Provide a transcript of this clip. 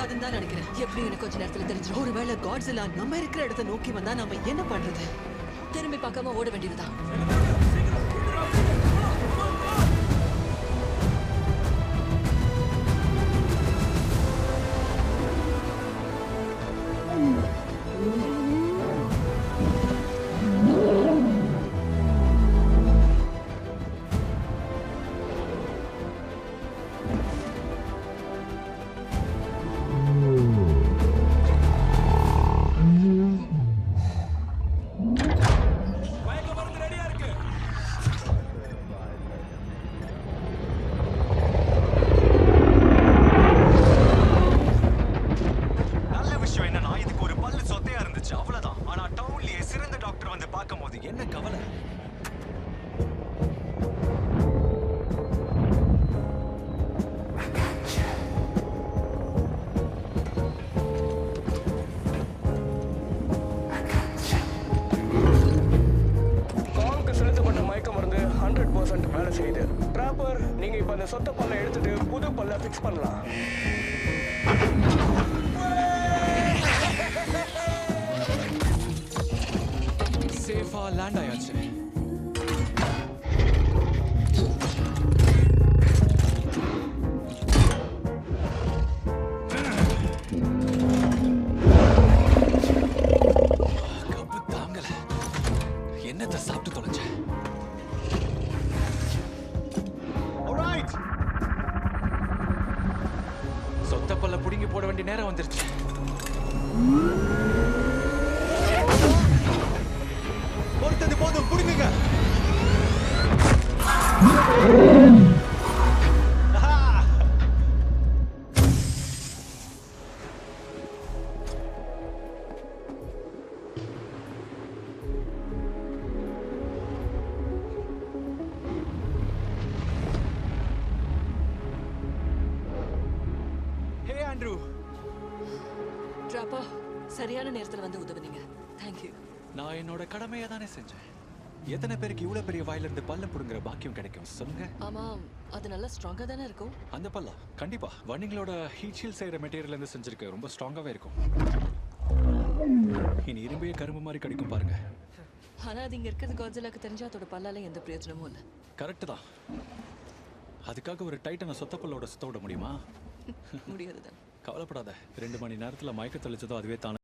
இருக்காதுன்னு தான் நினைக்கிறேன். எப்படி எனக்கு கொஞ்ச நேரத்துல தெரிஞ்சிடும். ஒருவேளை காட்ஸில்லா நம்ம இருக்கிற இடத்தை நோக்கி வந்தா நம்ம என்ன பண்றது? திரும்பி பார்க்காம ஓட வேண்டியதுதான். நீங்க இப்ப அந்த சொத்த பல்ல எடுத்துட்டு புது பல்ல ஃபிக்ஸ் பண்ணலாம். சேஃபா லேண்ட் ஆயாச்சு. கப்பு தாங்கல. என்னத்தை சாப்பிட்டு தொலைச்ச? சொத்தப்பல்ல புடிங்கி போட வேண்டிய நேரம் வந்துருச்சு. பொறுத்தது போதும், புடிங்க. சரியான நேரத்துல வந்து உதவுனீங்க. Thank you. நான் என்னோட கடமையை தானே செஞ்சேன். எத்தனை பேருக்கு இவ்வளவு பெரிய வாயில இருந்து பல்ல புடுங்குற பாக்கியம் கிடைக்கும் சொல்லுங்க? ஆமா, அது நல்லா ஸ்ட்ராங்கா தானே இருக்கும். அந்த பல்லா கண்டிப்பா வண்டிங்களோட ஹீட் ஷீல்ட் செய்யற மெட்டீரியல்ல இருந்து செஞ்சிருக்கு. ரொம்ப ஸ்ட்ராங்காவே இருக்கும். இனி இரும்பே கரும்பு மாதிரி கிடைக்கும் பாருங்க. ஆனா அது இங்க இருக்கிறது காட்ஸில்லாக்கு தெரிஞ்சா அதோட பல்லால எந்த பிரயோஜனமும் இல்ல. கரெக்ட் தான். அதுக்காக ஒரு டைட்டனை சொத்தப்பல்லோட சுத்த விட முடியுமா? முடியாதுதான். கவலைப்படாத. 2 மணி நேரத்துல மயக்க தெளிச்சதோ அதுவே தானே